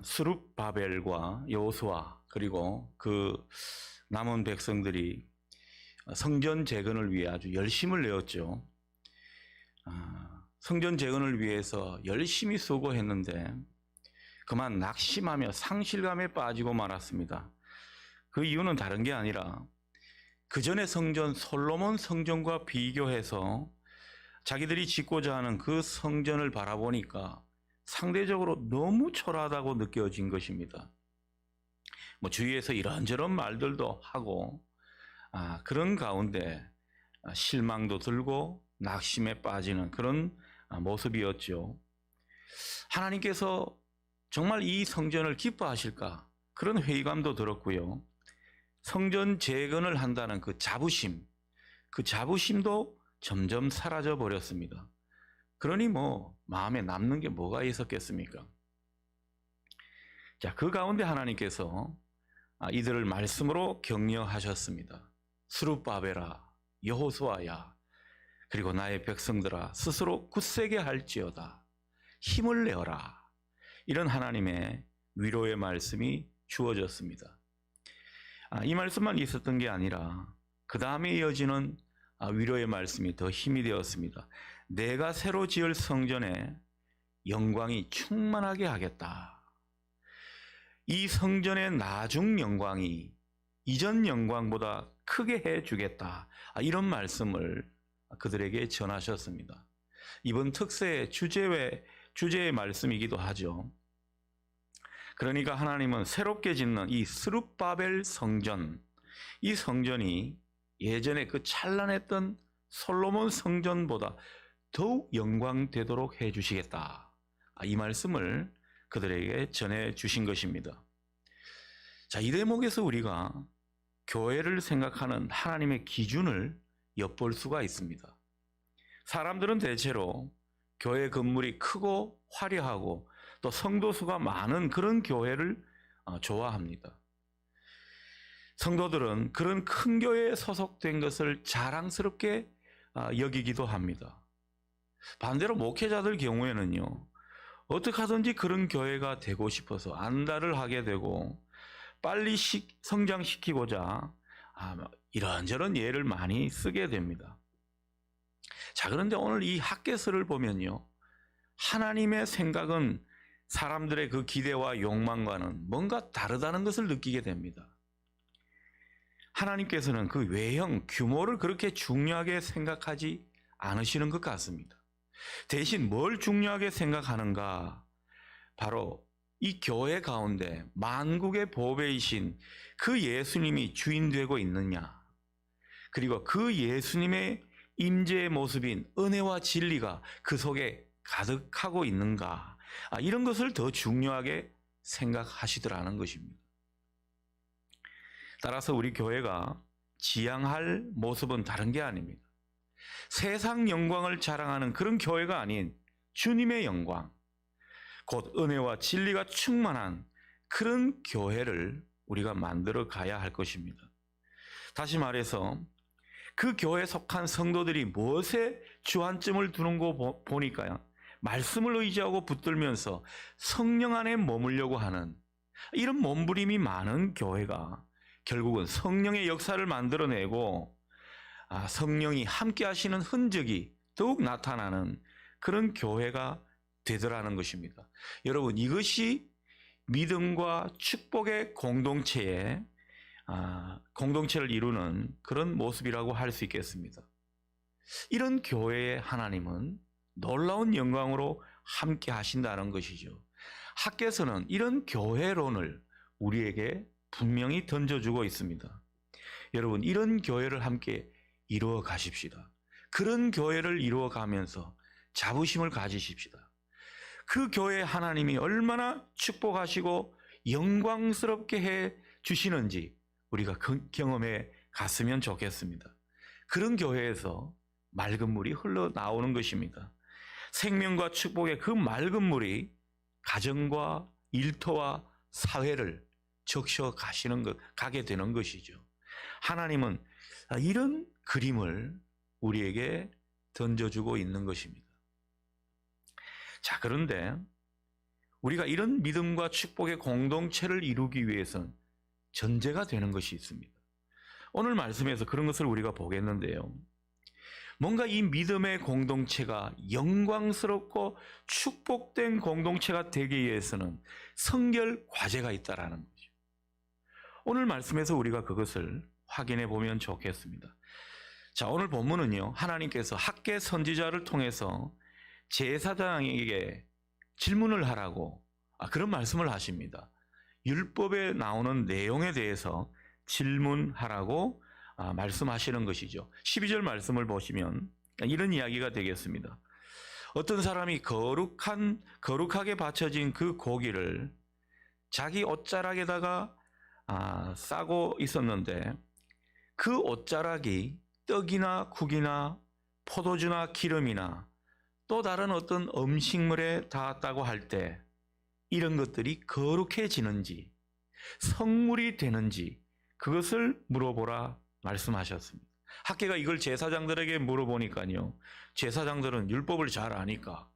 스룹바벨과 여호수아 그리고 그 남은 백성들이 성전 재건을 위해 아주 열심을 내었죠. 성전 재건을 위해서 열심히 수고했는데 그만 낙심하며 상실감에 빠지고 말았습니다. 그 이유는 다른 게 아니라 그 전에 성전 솔로몬 성전과 비교해서 자기들이 짓고자 하는 그 성전을 바라보니까 상대적으로 너무 초라하다고 느껴진 것입니다. 주위에서 이런저런 말들도 하고 그런 가운데 실망도 들고 낙심에 빠지는 그런 모습이었죠. 하나님께서 정말 이 성전을 기뻐하실까? 그런 회의감도 들었고요. 성전 재건을 한다는 그 자부심도 점점 사라져 버렸습니다. 그러니 마음에 남는 게 뭐가 있었겠습니까? 자, 그 가운데 하나님께서 이들을 말씀으로 격려하셨습니다. 스룹바벨아, 여호수아야, 그리고 나의 백성들아, 스스로 굳세게 할지어다. 힘을 내어라. 이런 하나님의 위로의 말씀이 주어졌습니다. 이 말씀만 있었던 게 아니라 그 다음에 이어지는 위로의 말씀이 더 힘이 되었습니다. 내가 새로 지을 성전에 영광이 충만하게 하겠다. 이 성전의 나중 영광이 이전 영광보다 크게 해주겠다. 이런 말씀을 그들에게 전하셨습니다. 이번 특세의 주제의 말씀이기도 하죠. 그러니까 하나님은 새롭게 짓는 이 스룹바벨 성전, 이 성전이 예전에 그 찬란했던 솔로몬 성전보다 더욱 영광되도록 해주시겠다. 이 말씀을 그들에게 전해주신 것입니다. 자, 이 대목에서 우리가 교회를 생각하는 하나님의 기준을 엿볼 수가 있습니다. 사람들은 대체로 교회 건물이 크고 화려하고 또 성도 수가 많은 그런 교회를 좋아합니다. 성도들은 그런 큰 교회에 소속된 것을 자랑스럽게 여기기도 합니다. 반대로 목회자들 경우에는요, 어떻게 하든지 그런 교회가 되고 싶어서 안달을 하게 되고 빨리 성장시키고자 이런저런 예를 많이 쓰게 됩니다. 자, 그런데 오늘 이 학개서를 보면요, 하나님의 생각은 사람들의 그 기대와 욕망과는 뭔가 다르다는 것을 느끼게 됩니다. 하나님께서는 그 외형, 규모를 그렇게 중요하게 생각하지 않으시는 것 같습니다. 대신 뭘 중요하게 생각하는가? 바로 이 교회 가운데 만국의 보배이신 그 예수님이 주인되고 있느냐, 그리고 그 예수님의 임재의 모습인 은혜와 진리가 그 속에 가득하고 있는가, 이런 것을 더 중요하게 생각하시더라는 것입니다. 따라서 우리 교회가 지향할 모습은 다른 게 아닙니다. 세상 영광을 자랑하는 그런 교회가 아닌 주님의 영광, 곧 은혜와 진리가 충만한 그런 교회를 우리가 만들어 가야 할 것입니다. 다시 말해서 그 교회에 속한 성도들이 무엇에 주안점을 두는 거 보니까요, 말씀을 의지하고 붙들면서 성령 안에 머물려고 하는 이런 몸부림이 많은 교회가 결국은 성령의 역사를 만들어내고 성령이 함께 하시는 흔적이 더욱 나타나는 그런 교회가 되더라는 것입니다. 여러분, 이것이 믿음과 축복의 공동체를 이루는 그런 모습이라고 할 수 있겠습니다. 이런 교회의 하나님은 놀라운 영광으로 함께 하신다는 것이죠. 학개서는 이런 교회론을 우리에게 분명히 던져주고 있습니다. 여러분, 이런 교회를 함께 이루어 가십시다. 그런 교회를 이루어 가면서 자부심을 가지십시다. 그 교회 하나님이 얼마나 축복하시고 영광스럽게 해 주시는지 우리가 경험해 갔으면 좋겠습니다. 그런 교회에서 맑은 물이 흘러나오는 것입니다. 생명과 축복의 그 맑은 물이 가정과 일터와 사회를 적셔 가게 되는 것이죠. 하나님은 이런 그림을 우리에게 던져주고 있는 것입니다. 자, 그런데 우리가 이런 믿음과 축복의 공동체를 이루기 위해서는 전제가 되는 것이 있습니다. 오늘 말씀에서 그런 것을 우리가 보겠는데요. 뭔가 이 믿음의 공동체가 영광스럽고 축복된 공동체가 되기 위해서는 성결 과제가 있다라는 거죠. 오늘 말씀에서 우리가 그것을 확인해 보면 좋겠습니다. 자, 오늘 본문은요, 하나님께서 학개 선지자를 통해서 제사장에게 질문을 하라고 그런 말씀을 하십니다. 율법에 나오는 내용에 대해서 질문하라고 말씀하시는 것이죠. 12절 말씀을 보시면 이런 이야기가 되겠습니다. 어떤 사람이 거룩하게 바쳐진 그 고기를 자기 옷자락에다가 싸고 있었는데 그 옷자락이 떡이나 국이나 포도주나 기름이나 또 다른 어떤 음식물에 닿았다고 할 때 이런 것들이 거룩해지는지 성물이 되는지 그것을 물어보라 말씀하셨습니다. 학개가 이걸 제사장들에게 물어보니까요, 제사장들은 율법을 잘 아니까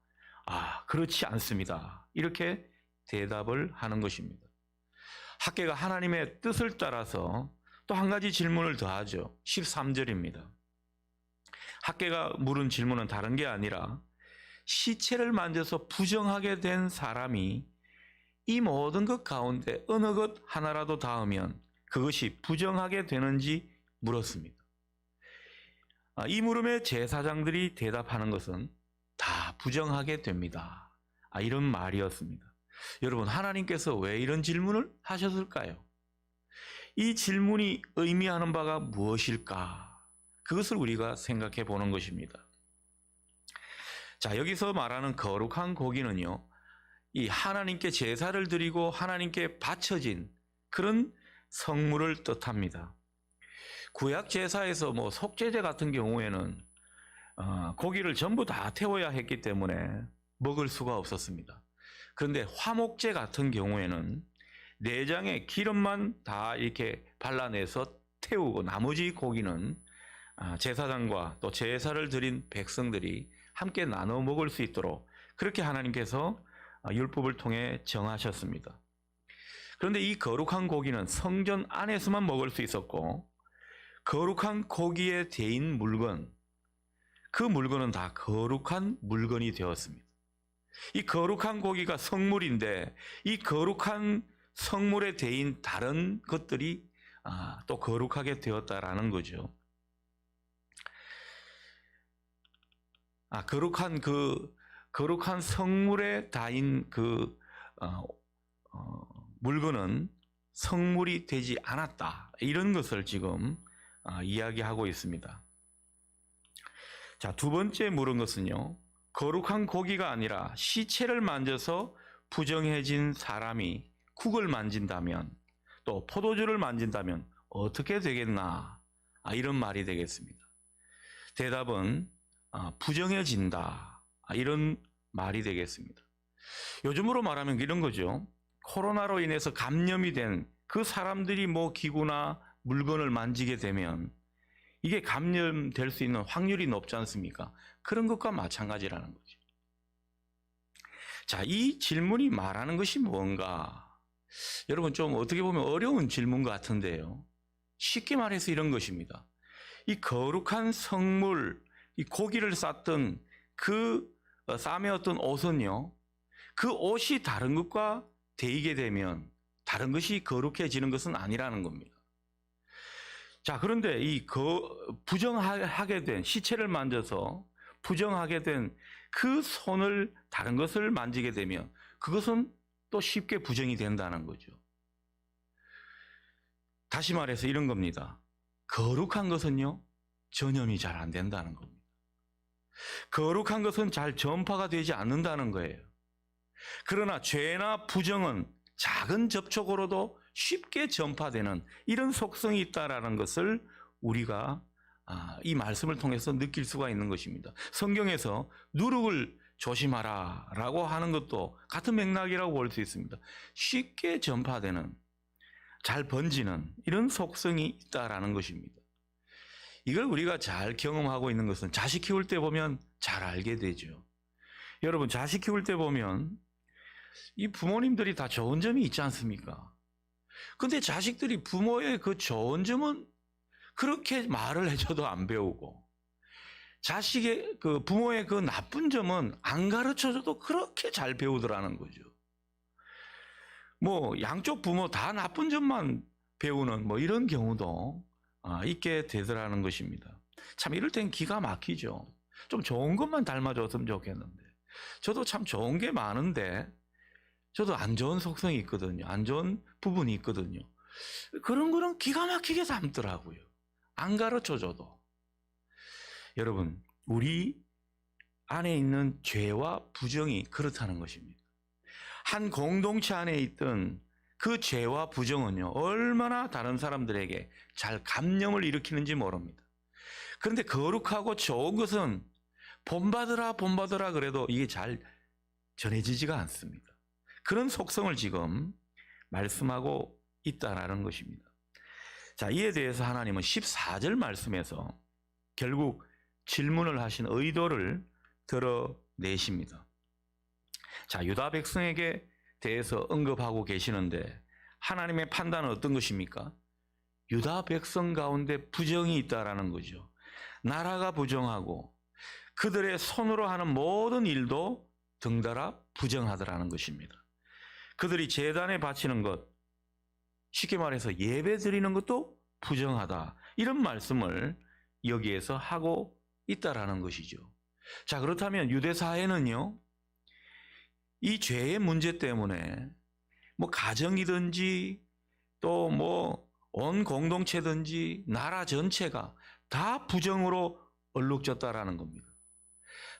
그렇지 않습니다, 이렇게 대답을 하는 것입니다. 학개가 하나님의 뜻을 따라서 또 한 가지 질문을 더 하죠. 13절입니다. 학개가 물은 질문은 다른 게 아니라 시체를 만져서 부정하게 된 사람이 이 모든 것 가운데 어느 것 하나라도 닿으면 그것이 부정하게 되는지 물었습니다. 이 물음에 제사장들이 대답하는 것은 다 부정하게 됩니다, 이런 말이었습니다. 여러분, 하나님께서 왜 이런 질문을 하셨을까요? 이 질문이 의미하는 바가 무엇일까? 그것을 우리가 생각해 보는 것입니다. 자, 여기서 말하는 거룩한 고기는요, 이 하나님께 제사를 드리고 하나님께 바쳐진 그런 성물을 뜻합니다. 구약 제사에서 속죄제 같은 경우에는 고기를 전부 다 태워야 했기 때문에 먹을 수가 없었습니다. 그런데 화목제 같은 경우에는 내장에 기름만 다 이렇게 발라내서 태우고 나머지 고기는 제사장과 또 제사를 드린 백성들이 함께 나눠 먹을 수 있도록 그렇게 하나님께서 율법을 통해 정하셨습니다. 그런데 이 거룩한 고기는 성전 안에서만 먹을 수 있었고, 거룩한 고기에 대인 물건, 그 물건은 다 거룩한 물건이 되었습니다. 이 거룩한 고기가 성물인데 이 거룩한 성물에 대인 다른 것들이 또 거룩하게 되었다라는 거죠. 거룩한 성물에 닿인 물건은 성물이 되지 않았다, 이런 것을 지금 이야기하고 있습니다. 자, 두 번째 물은 것은요, 거룩한 고기가 아니라 시체를 만져서 부정해진 사람이 국을 만진다면 또 포도주를 만진다면 어떻게 되겠나, 이런 말이 되겠습니다. 대답은 부정해진다, 이런 말이 되겠습니다. 요즘으로 말하면 이런 거죠. 코로나로 인해서 감염이 된 그 사람들이 기구나 물건을 만지게 되면 이게 감염될 수 있는 확률이 높지 않습니까? 그런 것과 마찬가지라는 거죠. 자, 이 질문이 말하는 것이 뭔가? 여러분, 좀 어떻게 보면 어려운 질문 같은데요. 쉽게 말해서 이런 것입니다. 이 거룩한 성물, 이 고기를 쌌던 그 싸매었던 옷은요, 그 옷이 다른 것과 데이게 되면 다른 것이 거룩해지는 것은 아니라는 겁니다. 자, 그런데 부정하게 된, 시체를 만져서 부정하게 된 그 손을 다른 것을 만지게 되면 그것은 또 쉽게 부정이 된다는 거죠. 다시 말해서 이런 겁니다. 거룩한 것은요, 전염이 잘 안 된다는 겁니다. 거룩한 것은 잘 전파가 되지 않는다는 거예요. 그러나 죄나 부정은 작은 접촉으로도 쉽게 전파되는 이런 속성이 있다는 것을 우리가 이 말씀을 통해서 느낄 수가 있는 것입니다. 성경에서 누룩을 조심하라 라고 하는 것도 같은 맥락이라고 볼 수 있습니다. 쉽게 전파되는, 잘 번지는 이런 속성이 있다는 것입니다. 이걸 우리가 잘 경험하고 있는 것은 자식 키울 때 보면 잘 알게 되죠. 여러분, 자식 키울 때 보면 이 부모님들이 다 좋은 점이 있지 않습니까? 근데 자식들이 부모의 그 좋은 점은 그렇게 말을 해줘도 안 배우고, 자식의 그 부모의 그 나쁜 점은 안 가르쳐줘도 그렇게 잘 배우더라는 거죠. 뭐 양쪽 부모 다 나쁜 점만 배우는 뭐 이런 경우도 있게 되더라는 것입니다. 참 이럴 땐 기가 막히죠. 좀 좋은 것만 닮아줬으면 좋겠는데, 저도 참 좋은 게 많은데 저도 안 좋은 속성이 있거든요. 안 좋은 부분이 있거든요. 그런 거는 기가 막히게 닮더라고요. 안 가르쳐줘도. 여러분, 우리 안에 있는 죄와 부정이 그렇다는 것입니다. 한 공동체 안에 있던 그 죄와 부정은요, 얼마나 다른 사람들에게 잘 감염을 일으키는지 모릅니다. 그런데 거룩하고 좋은 것은 본받으라 그래도 이게 잘 전해지지가 않습니다. 그런 속성을 지금 말씀하고 있다라는 것입니다. 자, 이에 대해서 하나님은 14절 말씀에서 결국 질문을 하신 의도를 드러내십니다. 자, 유다 백성에게 대해서 언급하고 계시는데 하나님의 판단은 어떤 것입니까? 유다 백성 가운데 부정이 있다라는 거죠. 나라가 부정하고 그들의 손으로 하는 모든 일도 덩달아 부정하더라는 것입니다. 그들이 제단에 바치는 것, 쉽게 말해서 예배 드리는 것도 부정하다. 이런 말씀을 여기에서 하고 있다라는 것이죠. 자, 그렇다면 유대 사회는요, 이 죄의 문제 때문에 뭐 가정이든지 또 뭐 온 공동체든지 나라 전체가 다 부정으로 얼룩졌다라는 겁니다.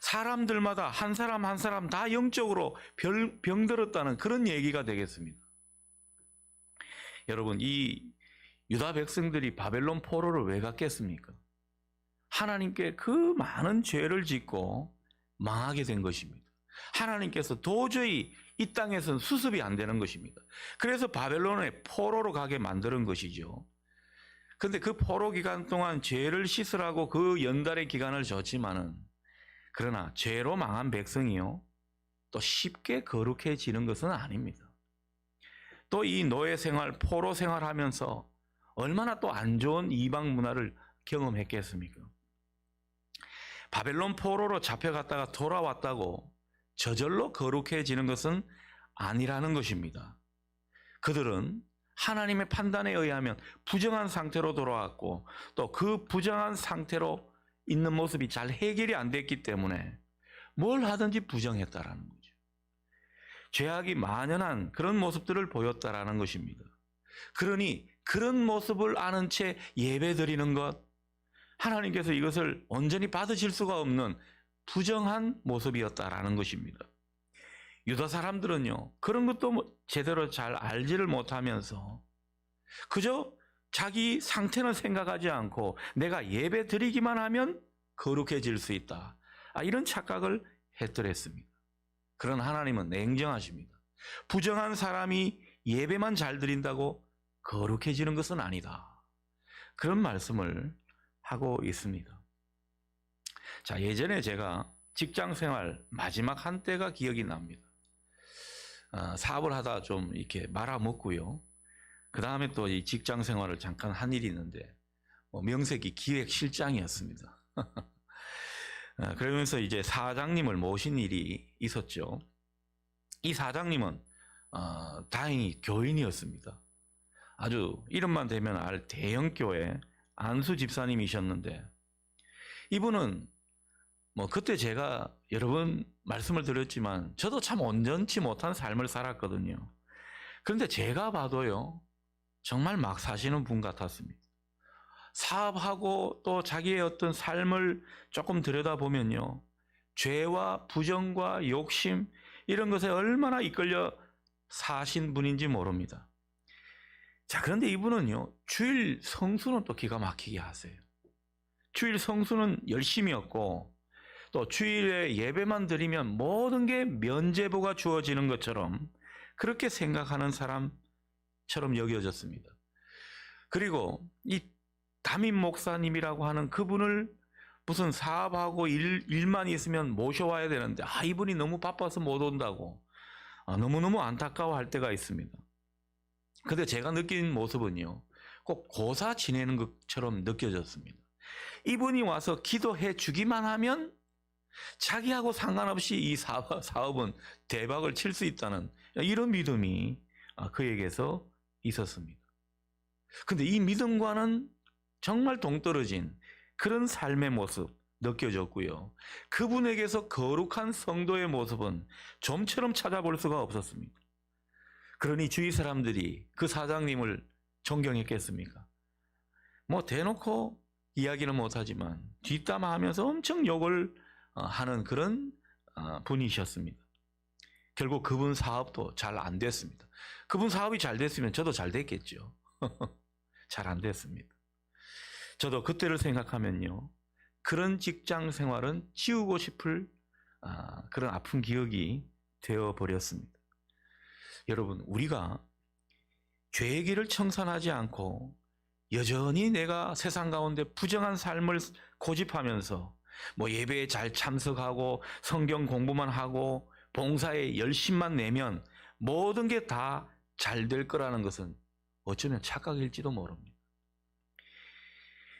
사람들마다 한 사람 한 사람 다 영적으로 병들었다는 그런 얘기가 되겠습니다. 여러분, 이 유다 백성들이 바벨론 포로를 왜 갔겠습니까? 하나님께 그 많은 죄를 짓고 망하게 된 것입니다. 하나님께서 도저히 이 땅에서는 수습이 안 되는 것입니다. 그래서 바벨론에 포로로 가게 만드는 것이죠. 그런데 그 포로 기간 동안 죄를 씻으라고 그 연달의 기간을 줬지만은, 그러나 죄로 망한 백성이요, 또 쉽게 거룩해지는 것은 아닙니다. 또 이 노예 생활, 포로 생활하면서 얼마나 또 안 좋은 이방 문화를 경험했겠습니까? 바벨론 포로로 잡혀갔다가 돌아왔다고 저절로 거룩해지는 것은 아니라는 것입니다. 그들은 하나님의 판단에 의하면 부정한 상태로 돌아왔고, 또 그 부정한 상태로 있는 모습이 잘 해결이 안 됐기 때문에 뭘 하든지 부정했다라는 거죠. 죄악이 만연한 그런 모습들을 보였다라는 것입니다. 그러니 그런 모습을 아는 채 예배드리는 것, 하나님께서 이것을 온전히 받으실 수가 없는 부정한 모습이었다라는 것입니다. 유다 사람들은요, 그런 것도 제대로 잘 알지를 못하면서 그저 자기 상태는 생각하지 않고 내가 예배 드리기만 하면 거룩해질 수 있다, 이런 착각을 했더랬습니다. 그러나 하나님은 냉정하십니다. 부정한 사람이 예배만 잘 드린다고 거룩해지는 것은 아니다, 그런 말씀을 하고 있습니다. 자, 예전에 제가 직장생활 마지막 한때가 기억이 납니다. 사업을 하다 좀 이렇게 말아먹고요. 그 다음에 또 이 직장생활을 잠깐 한 일이 있는데, 명색이 기획실장이었습니다. 그러면서 이제 사장님을 모신 일이 있었죠. 이 사장님은 다행히 교인이었습니다. 아주 이름만 대면 알 대형교회 안수 집사님이셨는데, 이분은 그때 제가 여러 번 말씀을 드렸지만 저도 참 온전치 못한 삶을 살았거든요. 그런데 제가 봐도요, 정말 막 사시는 분 같았습니다. 사업하고 또 자기의 어떤 삶을 조금 들여다보면요, 죄와 부정과 욕심, 이런 것에 얼마나 이끌려 사신 분인지 모릅니다. 자, 그런데 이분은요, 주일 성수는 또 기가 막히게 하세요. 주일 성수는 열심이었고, 또 주일에 예배만 드리면 모든 게 면죄부가 주어지는 것처럼 그렇게 생각하는 사람처럼 여겨졌습니다. 그리고 이 담임 목사님이라고 하는 그분을 무슨 사업하고 일만 있으면 모셔와야 되는데, 이분이 너무 바빠서 못 온다고 너무너무 안타까워할 때가 있습니다. 근데 제가 느낀 모습은요, 꼭 고사 지내는 것처럼 느껴졌습니다. 이분이 와서 기도해 주기만 하면 자기하고 상관없이 이 사업은 대박을 칠 수 있다는 이런 믿음이 그에게서 있었습니다. 근데 이 믿음과는 정말 동떨어진 그런 삶의 모습 느껴졌고요. 그분에게서 거룩한 성도의 모습은 좀처럼 찾아볼 수가 없었습니다. 그러니 주위 사람들이 그 사장님을 존경했겠습니까? 뭐 대놓고 이야기는 못하지만 뒷담화하면서 엄청 욕을 하는 그런 분이셨습니다. 결국 그분 사업도 잘 안 됐습니다. 그분 사업이 잘 됐으면 저도 잘 됐겠죠. 잘 안 됐습니다. 저도 그때를 생각하면요, 그런 직장 생활은 지우고 싶을 그런 아픈 기억이 되어버렸습니다. 여러분, 우리가 죄의 길을 청산하지 않고 여전히 내가 세상 가운데 부정한 삶을 고집하면서 뭐 예배에 잘 참석하고 성경 공부만 하고 봉사에 열심만 내면 모든 게 다 잘 될 거라는 것은 어쩌면 착각일지도 모릅니다.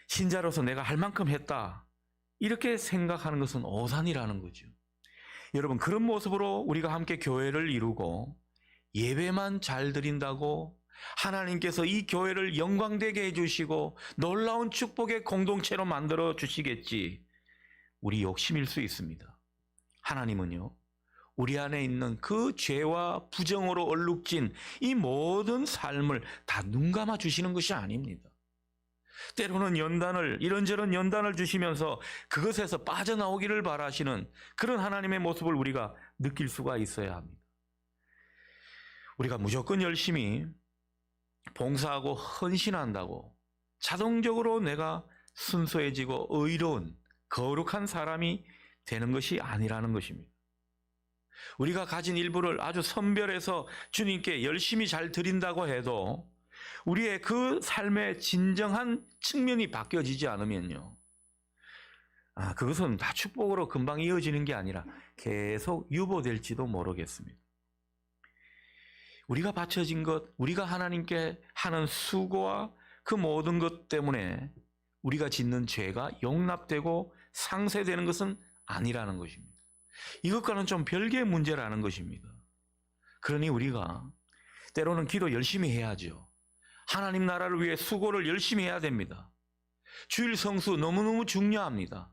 신자로서 내가 할 만큼 했다, 이렇게 생각하는 것은 오산이라는 거죠. 여러분, 그런 모습으로 우리가 함께 교회를 이루고 예배만 잘 드린다고 하나님께서 이 교회를 영광되게 해주시고 놀라운 축복의 공동체로 만들어 주시겠지, 우리 욕심일 수 있습니다. 하나님은요, 우리 안에 있는 그 죄와 부정으로 얼룩진 이 모든 삶을 다 눈감아 주시는 것이 아닙니다. 때로는 연단을, 이런저런 연단을 주시면서 그것에서 빠져나오기를 바라시는 그런 하나님의 모습을 우리가 느낄 수가 있어야 합니다. 우리가 무조건 열심히 봉사하고 헌신한다고 자동적으로 내가 순수해지고 의로운 거룩한 사람이 되는 것이 아니라는 것입니다. 우리가 가진 일부를 아주 선별해서 주님께 열심히 잘 드린다고 해도 우리의 그 삶의 진정한 측면이 바뀌어지지 않으면요, 그것은 다 축복으로 금방 이어지는 게 아니라 계속 유보될지도 모르겠습니다. 우리가 바쳐진 것, 우리가 하나님께 하는 수고와 그 모든 것 때문에 우리가 짓는 죄가 용납되고 상쇄되는 것은 아니라는 것입니다. 이것과는 좀 별개의 문제라는 것입니다. 그러니 우리가 때로는 기도 열심히 해야죠. 하나님 나라를 위해 수고를 열심히 해야 됩니다. 주일 성수 너무너무 중요합니다.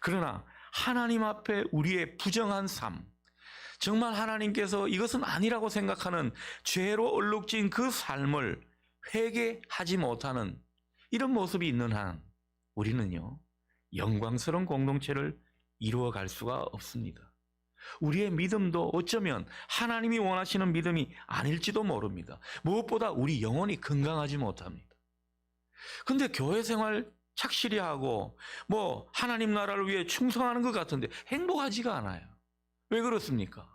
그러나 하나님 앞에 우리의 부정한 삶, 정말 하나님께서 이것은 아니라고 생각하는 죄로 얼룩진 그 삶을 회개하지 못하는 이런 모습이 있는 한 우리는요, 영광스러운 공동체를 이루어갈 수가 없습니다. 우리의 믿음도 어쩌면 하나님이 원하시는 믿음이 아닐지도 모릅니다. 무엇보다 우리 영혼이 건강하지 못합니다. 근데 교회 생활 착실히 하고 뭐 하나님 나라를 위해 충성하는 것 같은데 행복하지가 않아요. 왜 그렇습니까?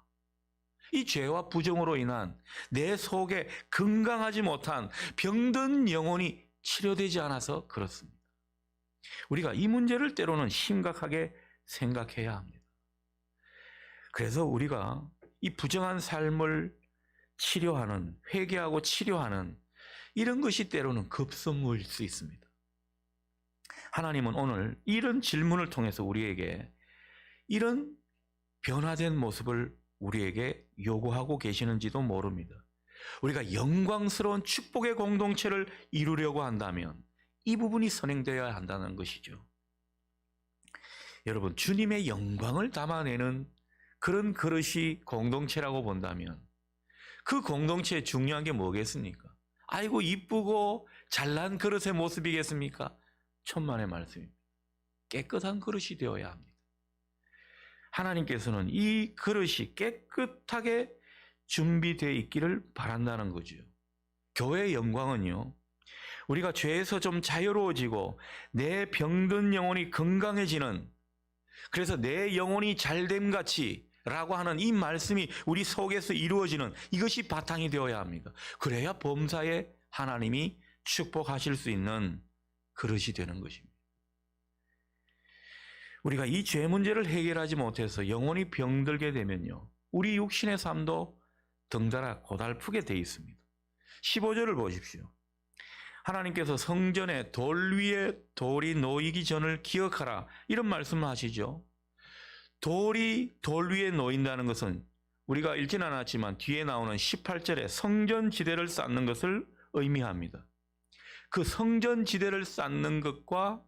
이 죄와 부정으로 인한 내 속에 건강하지 못한 병든 영혼이 치료되지 않아서 그렇습니다. 우리가 이 문제를 때로는 심각하게 생각해야 합니다. 그래서 우리가 이 부정한 삶을 치료하는, 회개하고 치료하는 이런 것이 때로는 급선무일 수 있습니다. 하나님은 오늘 이런 질문을 통해서 우리에게 이런 변화된 모습을 우리에게 요구하고 계시는지도 모릅니다. 우리가 영광스러운 축복의 공동체를 이루려고 한다면 이 부분이 선행되어야 한다는 것이죠. 여러분, 주님의 영광을 담아내는 그런 그릇이 공동체라고 본다면 그 공동체에 중요한 게 뭐겠습니까? 아이고 이쁘고 잘난 그릇의 모습이겠습니까? 천만의 말씀입니다. 깨끗한 그릇이 되어야 합니다. 하나님께서는 이 그릇이 깨끗하게 준비되어 있기를 바란다는 거죠. 교회의 영광은요, 우리가 죄에서 좀 자유로워지고 내 병든 영혼이 건강해지는, 그래서 내 영혼이 잘됨 같이 라고 하는 이 말씀이 우리 속에서 이루어지는 이것이 바탕이 되어야 합니다. 그래야 범사에 하나님이 축복하실 수 있는 그릇이 되는 것입니다. 우리가 이 죄 문제를 해결하지 못해서 영혼이 병들게 되면요, 우리 육신의 삶도 덩달아 고달프게 되어 있습니다. 15절을 보십시오. 하나님께서 성전에 돌 위에 돌이 놓이기 전을 기억하라, 이런 말씀을 하시죠. 돌이 돌 위에 놓인다는 것은 우리가 읽지는 않았지만 뒤에 나오는 18절에 성전지대를 쌓는 것을 의미합니다. 그 성전지대를 쌓는 것과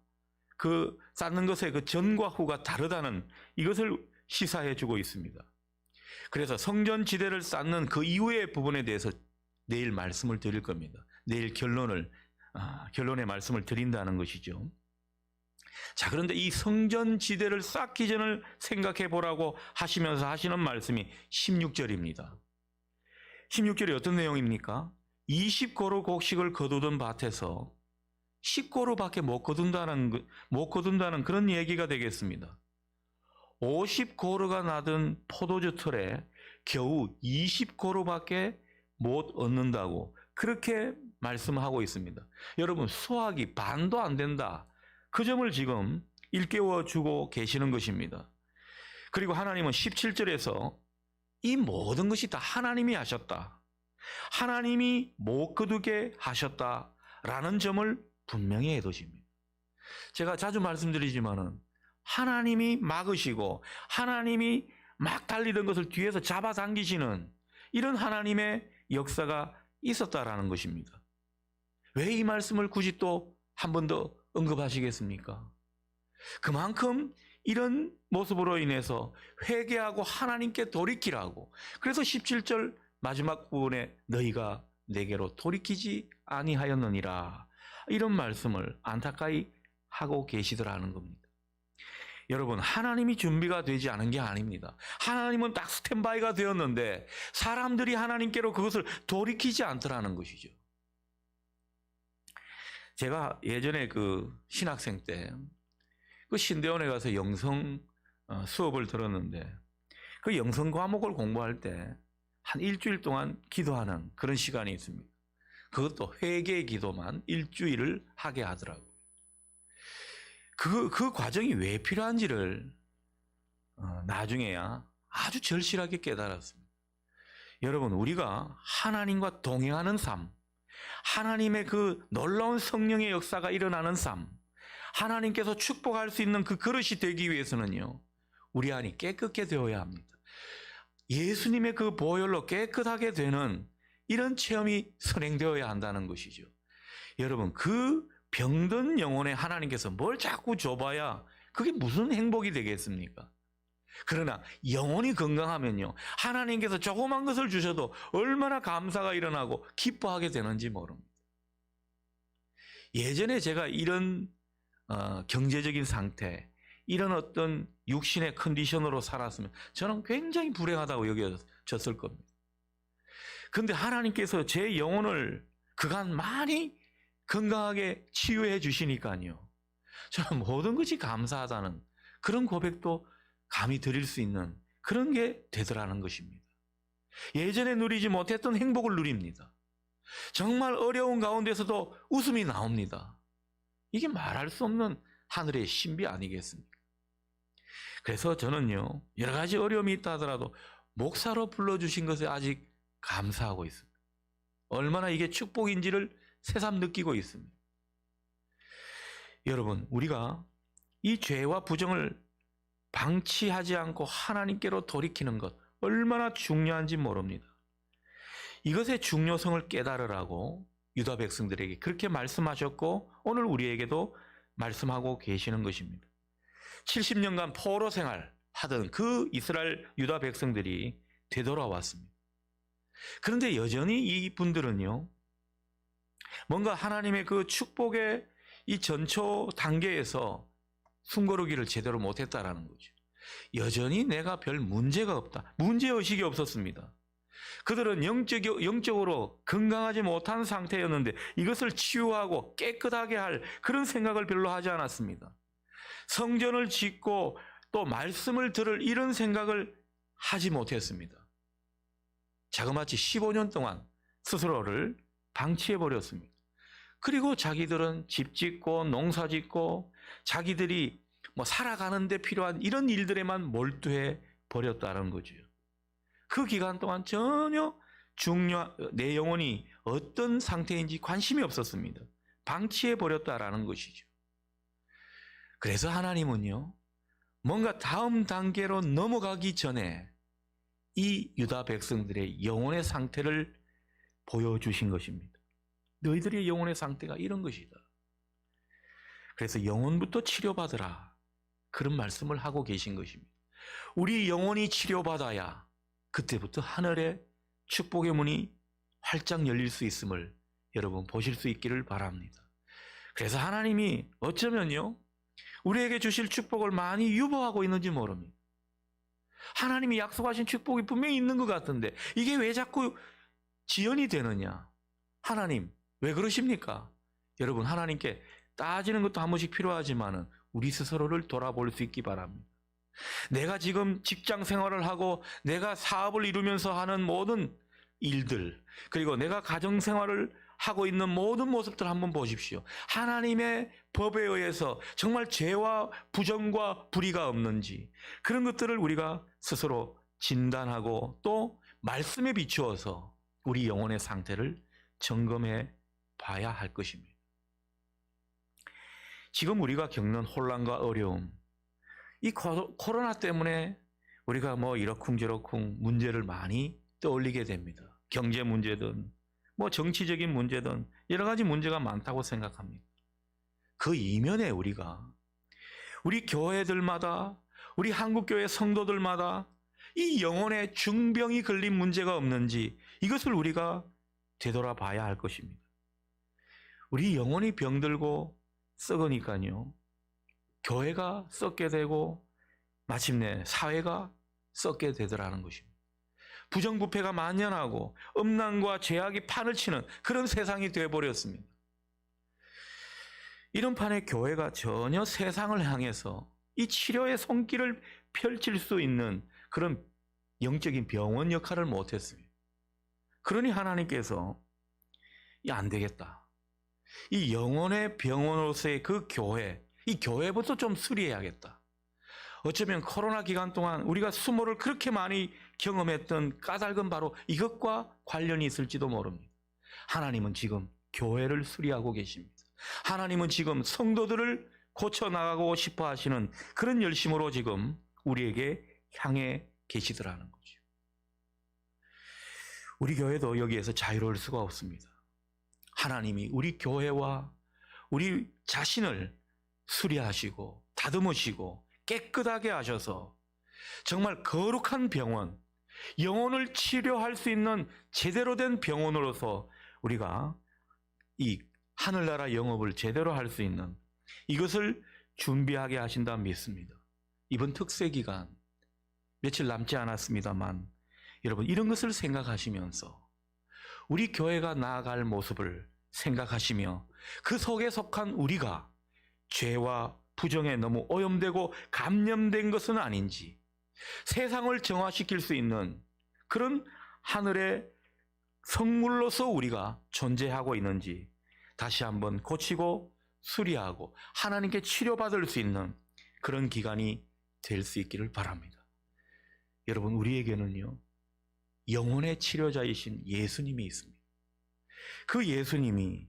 그 쌓는 것의 그 전과 후가 다르다는 이것을 시사해 주고 있습니다. 그래서 성전지대를 쌓는 그 이후의 부분에 대해서 내일 말씀을 드릴 겁니다. 내일 결론의 말씀을 드린다는 것이죠. 자, 그런데 이 성전지대를 쌓기 전을 생각해 보라고 하시면서 하시는 말씀이 16절입니다. 16절이 어떤 내용입니까? 20고루 곡식을 거두던 밭에서 10고루밖에 못 거둔다는 그런 얘기가 되겠습니다. 50고루가 나던 포도주 틀에 겨우 20고루밖에 못 얻는다고 그렇게 말씀하고 있습니다. 여러분, 수확이 반도 안 된다, 그 점을 지금 일깨워 주고 계시는 것입니다. 그리고 하나님은 17절에서 이 모든 것이 다 하나님이 하셨다, 하나님이 못 거두게 하셨다라는 점을 분명히 해두십니다. 제가 자주 말씀드리지만은 하나님이 막으시고 하나님이 막 달리던 것을 뒤에서 잡아당기시는 이런 하나님의 역사가 있었다라는 것입니다. 왜 이 말씀을 굳이 또 한 번 더 언급하시겠습니까? 그만큼 이런 모습으로 인해서 회개하고 하나님께 돌이키라고, 그래서 17절 마지막 부분에 너희가 내게로 돌이키지 아니하였느니라, 이런 말씀을 안타까이 하고 계시더라는 겁니다. 여러분, 하나님이 준비가 되지 않은 게 아닙니다. 하나님은 딱 스탠바이가 되었는데 사람들이 하나님께로 그것을 돌이키지 않더라는 것이죠. 제가 예전에 그 신학생 때 그 신대원에 가서 영성 수업을 들었는데 그 영성 과목을 공부할 때 한 일주일 동안 기도하는 그런 시간이 있습니다. 그것도 회개 기도만 일주일을 하게 하더라고요. 그 과정이 왜 필요한지를 나중에야 아주 절실하게 깨달았습니다. 여러분, 우리가 하나님과 동행하는 삶, 하나님의 그 놀라운 성령의 역사가 일어나는 삶, 하나님께서 축복할 수 있는 그 그릇이 되기 위해서는요, 우리 안이 깨끗게 되어야 합니다. 예수님의 그 보혈로 깨끗하게 되는 이런 체험이 선행되어야 한다는 것이죠. 여러분, 그 병든 영혼에 하나님께서 뭘 자꾸 줘봐야 그게 무슨 행복이 되겠습니까? 그러나 영혼이 건강하면요, 하나님께서 조그만 것을 주셔도 얼마나 감사가 일어나고 기뻐하게 되는지 모릅니다. 예전에 제가 이런 경제적인 상태, 이런 어떤 육신의 컨디션으로 살았으면 저는 굉장히 불행하다고 여겨졌을 겁니다. 그런데 하나님께서 제 영혼을 그간 많이 건강하게 치유해 주시니까요, 저는 모든 것이 감사하다는 그런 고백도 감히 드릴 수 있는 그런 게 되더라는 것입니다. 예전에 누리지 못했던 행복을 누립니다. 정말 어려운 가운데서도 웃음이 나옵니다. 이게 말할 수 없는 하늘의 신비 아니겠습니까? 그래서 저는요, 여러 가지 어려움이 있다 하더라도 목사로 불러주신 것에 아직 감사하고 있습니다. 얼마나 이게 축복인지를 새삼 느끼고 있습니다. 여러분, 우리가 이 죄와 부정을 방치하지 않고 하나님께로 돌이키는 것 얼마나 중요한지 모릅니다. 이것의 중요성을 깨달으라고 유다 백성들에게 그렇게 말씀하셨고 오늘 우리에게도 말씀하고 계시는 것입니다. 70년간 포로 생활 하던 그 이스라엘 유다 백성들이 되돌아왔습니다. 그런데 여전히 이 분들은요, 뭔가 하나님의 그 축복의 이 전초 단계에서 숨고르기를 제대로 못했다라는 거죠. 여전히 내가 별 문제가 없다, 문제의식이 없었습니다. 그들은 영적으로 건강하지 못한 상태였는데 이것을 치유하고 깨끗하게 할 그런 생각을 별로 하지 않았습니다. 성전을 짓고 또 말씀을 들을 이런 생각을 하지 못했습니다. 자그마치 15년 동안 스스로를 방치해버렸습니다. 그리고 자기들은 집 짓고 농사 짓고 자기들이 살아가는 데 필요한 이런 일들에만 몰두해 버렸다는 거죠. 그 기간 동안 전혀 내 영혼이 어떤 상태인지 관심이 없었습니다. 방치해 버렸다라는 것이죠. 그래서 하나님은요, 뭔가 다음 단계로 넘어가기 전에 이 유다 백성들의 영혼의 상태를 보여주신 것입니다. 너희들의 영혼의 상태가 이런 것이다. 그래서 영혼부터 치료받으라, 그런 말씀을 하고 계신 것입니다. 우리 영혼이 치료받아야 그때부터 하늘의 축복의 문이 활짝 열릴 수 있음을 여러분 보실 수 있기를 바랍니다. 그래서 하나님이 어쩌면요, 우리에게 주실 축복을 많이 유보하고 있는지 모릅니다. 하나님이 약속하신 축복이 분명히 있는 것 같은데 이게 왜 자꾸 지연이 되느냐? 하나님 왜 그러십니까? 여러분, 하나님께 따지는 것도 한 번씩 필요하지만 우리 스스로를 돌아볼 수 있기 바랍니다. 내가 지금 직장 생활을 하고 내가 사업을 이루면서 하는 모든 일들, 그리고 내가 가정 생활을 하고 있는 모든 모습들 한번 보십시오. 하나님의 법에 의해서 정말 죄와 부정과 불의가 없는지, 그런 것들을 우리가 스스로 진단하고 또 말씀에 비추어서 우리 영혼의 상태를 점검해 봐야 할 것입니다. 지금 우리가 겪는 혼란과 어려움, 이 코로나 때문에 우리가 이러쿵저러쿵 문제를 많이 떠올리게 됩니다. 경제 문제든 정치적인 문제든 여러 가지 문제가 많다고 생각합니다. 그 이면에 우리 교회들마다, 우리 한국교회 성도들마다 이 영혼의 중병이 걸린 문제가 없는지 이것을 우리가 되돌아봐야 할 것입니다. 우리 영혼이 병들고 썩으니까요, 교회가 썩게 되고 마침내 사회가 썩게 되더라는 것입니다. 부정부패가 만연하고 음란과 죄악이 판을 치는 그런 세상이 되어버렸습니다. 이런 판에 교회가 전혀 세상을 향해서 이 치료의 손길을 펼칠 수 있는 그런 영적인 병원 역할을 못했습니다. 그러니 하나님께서 안 되겠다, 이 영혼의 병원으로서의 그 교회, 이 교회부터 좀 수리해야겠다. 어쩌면 코로나 기간 동안 우리가 수모를 그렇게 많이 경험했던 까닭은 바로 이것과 관련이 있을지도 모릅니다. 하나님은 지금 교회를 수리하고 계십니다. 하나님은 지금 성도들을 고쳐나가고 싶어 하시는 그런 열심으로 지금 우리에게 향해 계시더라는 거죠. 우리 교회도 여기에서 자유로울 수가 없습니다. 하나님이 우리 교회와 우리 자신을 수리하시고 다듬으시고 깨끗하게 하셔서 정말 거룩한 병원, 영혼을 치료할 수 있는 제대로 된 병원으로서 우리가 이 하늘나라 영업을 제대로 할 수 있는 이것을 준비하게 하신다 믿습니다. 이번 특세 기간 며칠 남지 않았습니다만 여러분, 이런 것을 생각하시면서 우리 교회가 나아갈 모습을 생각하시며 그 속에 속한 우리가 죄와 부정에 너무 오염되고 감염된 것은 아닌지, 세상을 정화시킬 수 있는 그런 하늘의 성물로서 우리가 존재하고 있는지 다시 한번 고치고 수리하고 하나님께 치료받을 수 있는 그런 기간이 될 수 있기를 바랍니다. 여러분, 우리에게는요, 영혼의 치료자이신 예수님이 있습니다. 그 예수님이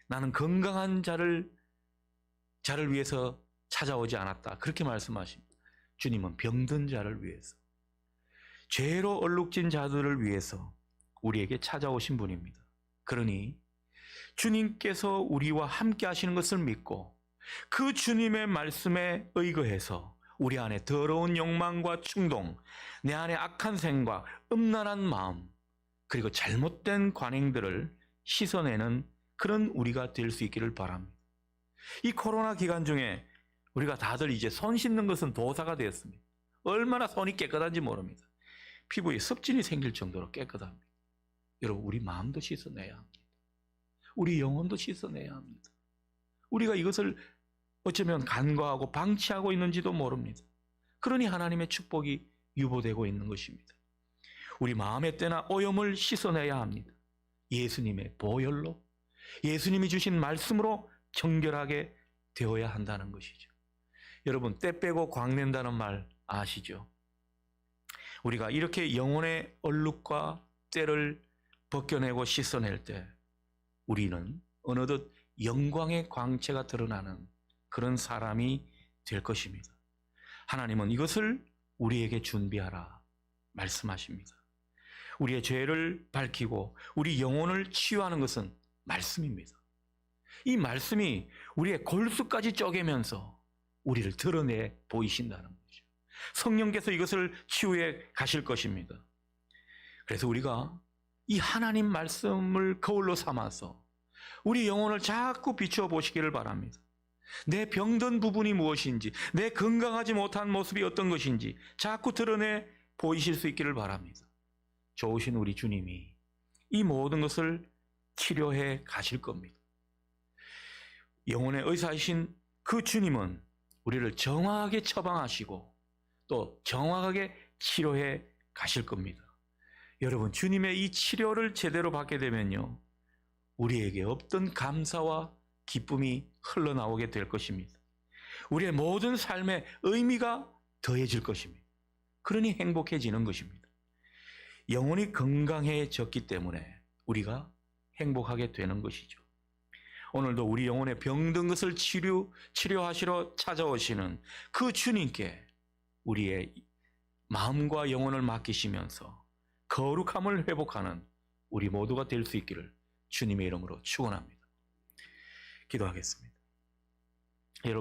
나는 건강한 자를 위해서 찾아오지 않았다, 그렇게 말씀하십니다. 주님은 병든 자를 위해서, 죄로 얼룩진 자들을 위해서 우리에게 찾아오신 분입니다. 그러니 주님께서 우리와 함께 하시는 것을 믿고 그 주님의 말씀에 의거해서 우리 안에 더러운 욕망과 충동, 내 안에 악한 생각, 음란한 마음, 그리고 잘못된 관행들을 씻어내는 그런 우리가 될 수 있기를 바랍니다. 이 코로나 기간 중에 우리가 다들 이제 손 씻는 것은 도사가 되었습니다. 얼마나 손이 깨끗한지 모릅니다. 피부에 습진이 생길 정도로 깨끗합니다. 여러분, 우리 마음도 씻어내야 합니다. 우리 영혼도 씻어내야 합니다. 우리가 이것을 어쩌면 간과하고 방치하고 있는지도 모릅니다. 그러니 하나님의 축복이 유보되고 있는 것입니다. 우리 마음의 때나 오염을 씻어내야 합니다. 예수님의 보혈로, 예수님이 주신 말씀으로 정결하게 되어야 한다는 것이죠. 여러분, 때 빼고 광낸다는 말 아시죠? 우리가 이렇게 영혼의 얼룩과 때를 벗겨내고 씻어낼 때 우리는 어느덧 영광의 광채가 드러나는 그런 사람이 될 것입니다. 하나님은 이것을 우리에게 준비하라 말씀하십니다. 우리의 죄를 밝히고 우리 영혼을 치유하는 것은 말씀입니다. 이 말씀이 우리의 골수까지 쪼개면서 우리를 드러내 보이신다는 거죠. 성령께서 이것을 치유해 가실 것입니다. 그래서 우리가 이 하나님 말씀을 거울로 삼아서 우리 영혼을 자꾸 비추어 보시기를 바랍니다. 내 병든 부분이 무엇인지, 내 건강하지 못한 모습이 어떤 것인지 자꾸 드러내 보이실 수 있기를 바랍니다. 좋으신 우리 주님이 이 모든 것을 치료해 가실 겁니다. 영혼의 의사이신 그 주님은 우리를 정확하게 처방하시고 또 정확하게 치료해 가실 겁니다. 여러분, 주님의 이 치료를 제대로 받게 되면요, 우리에게 없던 감사와 기쁨이 흘러나오게 될 것입니다. 우리의 모든 삶의 의미가 더해질 것입니다. 그러니 행복해지는 것입니다. 영혼이 건강해졌기 때문에 우리가 행복하게 되는 것이죠. 오늘도 우리 영혼의 병든 것을 치료하시러 찾아오시는 그 주님께 우리의 마음과 영혼을 맡기시면서 거룩함을 회복하는 우리 모두가 될 수 있기를 주님의 이름으로 축원합니다. 기도하겠습니다.